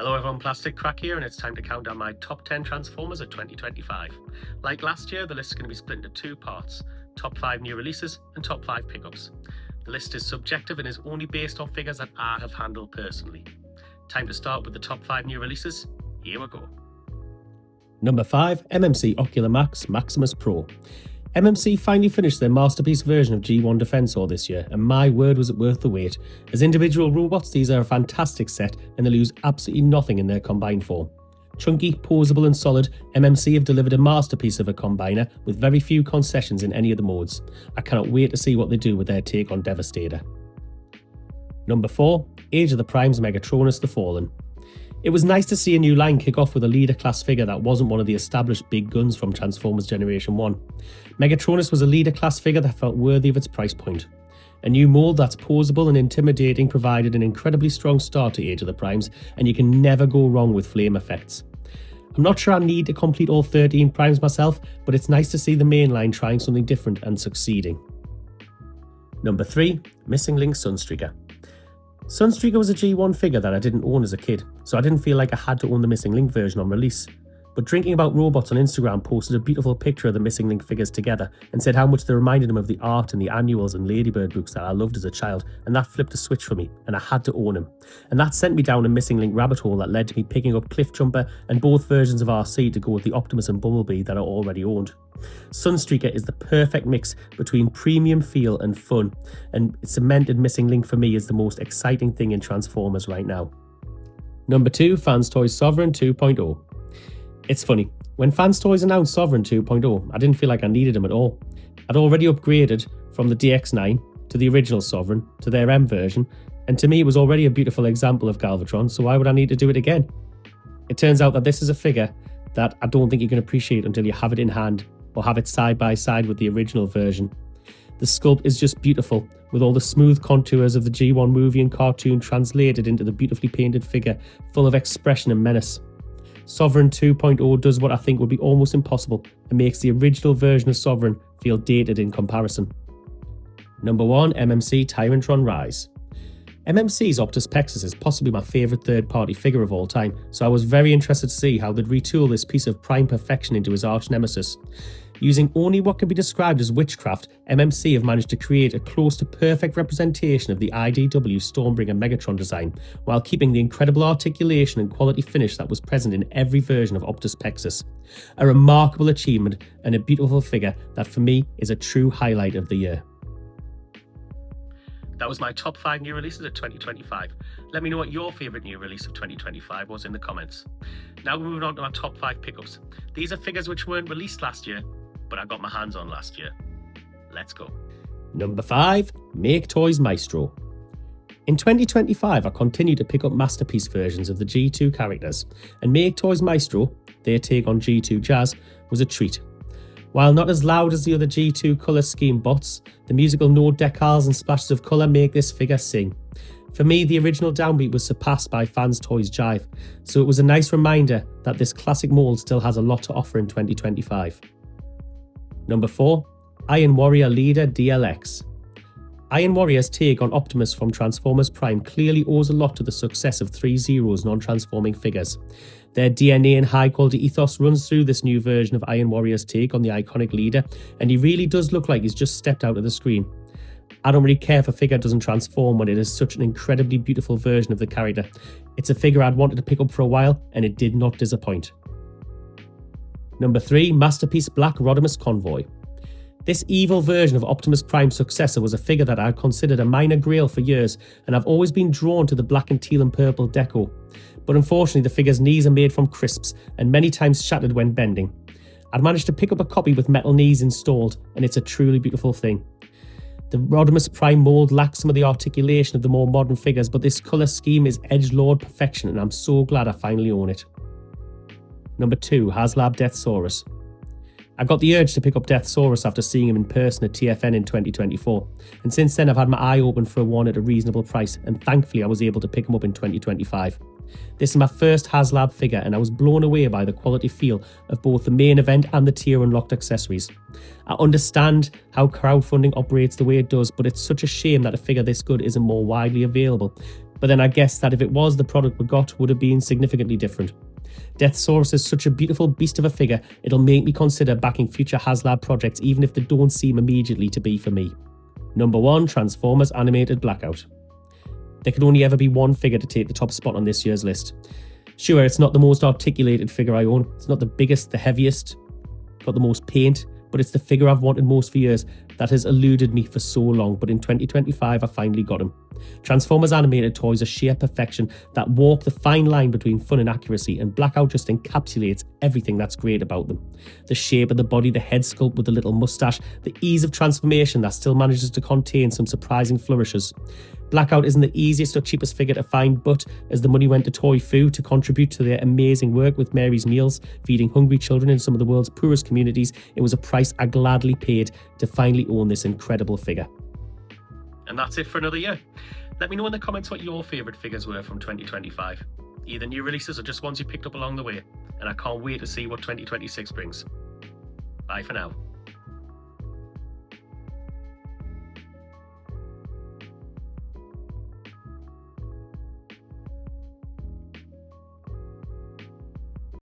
Hello everyone, Plastic Craic here, and it's time to count down my top 10 Transformers of 2025. Like last year, the list is going to be split into two parts, top 5 new releases and top 5 pickups. The list is subjective and is only based on figures that I have handled personally. Time to start with the top 5 new releases. Here we go. Number 5, MMC Ocular Max Maximus Pro. MMC finally finished their masterpiece version of G1 Defensor this year, and my word was it worth the wait. As individual robots, these are a fantastic set and they lose absolutely nothing in their combined form. Chunky, posable and solid, MMC have delivered a masterpiece of a combiner with very few concessions in any of the modes. I cannot wait to see what they do with their take on Devastator. Number 4, Age of the Primes Megatronus the Fallen. It was nice to see a new line kick off with a leader class figure that wasn't one of the established big guns from Transformers Generation 1. Megatronus was a leader class figure that felt worthy of its price point. A new mould that's posable and intimidating provided an incredibly strong start to Age of the Primes, and you can never go wrong with flame effects. I'm not sure I need to complete all 13 Primes myself, but it's nice to see the main line trying something different and succeeding. Number 3, Missing Link Sunstreaker. Sunstreaker was a G1 figure that I didn't own as a kid, so I didn't feel like I had to own the Missing Link version on release. But Drinking About Robots on Instagram posted a beautiful picture of the Missing Link figures together and said how much they reminded him of the art in the annuals and Ladybird books that I loved as a child, and that flipped a switch for me, and I had to own him. And that sent me down a Missing Link rabbit hole that led to me picking up Cliff Jumper and both versions of RC to go with the Optimus and Bumblebee that I already owned. Sunstreaker is the perfect mix between premium feel and fun, and cemented Missing Link for me is the most exciting thing in Transformers right now. Number 2, Fans Toys Sovereign 2.0. It's funny, when Fans Toys announced Sovereign 2.0, I didn't feel like I needed him at all. I'd already upgraded from the DX9 to the original Sovereign to their M version, and to me it was already a beautiful example of Galvatron, so why would I need to do it again? It turns out that this is a figure that I don't think you can appreciate until you have it in hand or have it side by side with the original version. The sculpt is just beautiful, with all the smooth contours of the G1 movie and cartoon translated into the beautifully painted figure, full of expression and menace. Sovereign 2.0 does what I think would be almost impossible and makes the original version of Sovereign feel dated in comparison. Number 1, MMC Tyrantron Rise. MMC's Optus Pexus is possibly my favourite third-party figure of all time, so I was very interested to see how they'd retool this piece of prime perfection into his arch-nemesis. Using only what can be described as witchcraft, MMC have managed to create a close to perfect representation of the IDW Stormbringer Megatron design, while keeping the incredible articulation and quality finish that was present in every version of Optus Pexus. A remarkable achievement and a beautiful figure that for me is a true highlight of the year. That was my top 5 new releases of 2025. Let me know what your favourite new release of 2025 was in the comments. Now we're moving on to our top 5 pickups. These are figures which weren't released last year, but I got my hands on last year. Let's go. Number 5, Make Toys Maestro. In 2025, I continued to pick up masterpiece versions of the G2 characters, and Make Toys Maestro, their take on G2 Jazz, was a treat. While not as loud as the other G2 colour scheme bots, the musical node decals and splashes of colour make this figure sing. For me, the original Downbeat was surpassed by Fans Toys Jive, so it was a nice reminder that this classic mould still has a lot to offer in 2025. Number 4, Iron Warrior Leader DLX. Iron Warrior's take on Optimus from Transformers Prime clearly owes a lot to the success of 3Zero's non-transforming figures. Their DNA and high-quality ethos runs through this new version of Iron Warrior's take on the iconic leader, and he really does look like he's just stepped out of the screen. I don't really care if a figure doesn't transform when it is such an incredibly beautiful version of the character. It's a figure I'd wanted to pick up for a while, and it did not disappoint. Number 3, Masterpiece Black Rodimus Convoy. This evil version of Optimus Prime's successor was a figure that I had considered a minor grail for years, and I've always been drawn to the black and teal and purple deco. But unfortunately the figure's knees are made from crisps and many times shattered when bending. I'd managed to pick up a copy with metal knees installed, and it's a truly beautiful thing. The Rodimus Prime mould lacks some of the articulation of the more modern figures, but this colour scheme is edgelord perfection, and I'm so glad I finally own it. Number 2, HasLab Deathsaurus. I got the urge to pick up Deathsaurus after seeing him in person at TFN in 2024, and since then I've had my eye open for one at a reasonable price, and thankfully I was able to pick him up in 2025. This is my first HasLab figure, and I was blown away by the quality feel of both the main event and the tier unlocked accessories. I understand how crowdfunding operates the way it does, but it's such a shame that a figure this good isn't more widely available. but then I guess that if it was, the product we got would have been significantly different. Deathsaurus is such a beautiful beast of a figure, it'll make me consider backing future HasLab projects even if they don't seem immediately to be for me. Number 1, Transformers Animated Blackout. There could only ever be one figure to take the top spot on this year's list. Sure, it's not the most articulated figure I own, it's not the biggest, the heaviest, got the most paint, but it's the figure I've wanted most for years that has eluded me for so long, but in 2025 I finally got him. Transformers animated toys are sheer perfection that walk the fine line between fun and accuracy, and Blackout just encapsulates everything that's great about them. The shape of the body, the head sculpt with the little moustache, the ease of transformation that still manages to contain some surprising flourishes. Blackout isn't the easiest or cheapest figure to find, but as the money went to Toy Foo to contribute to their amazing work with Mary's Meals, feeding hungry children in some of the world's poorest communities, it was a price I gladly paid to finally own this incredible figure. And that's it for another year. Let me know in the comments what your favourite figures were from 2025. Either new releases or just ones you picked up along the way. And I can't wait to see what 2026 brings. Bye for now.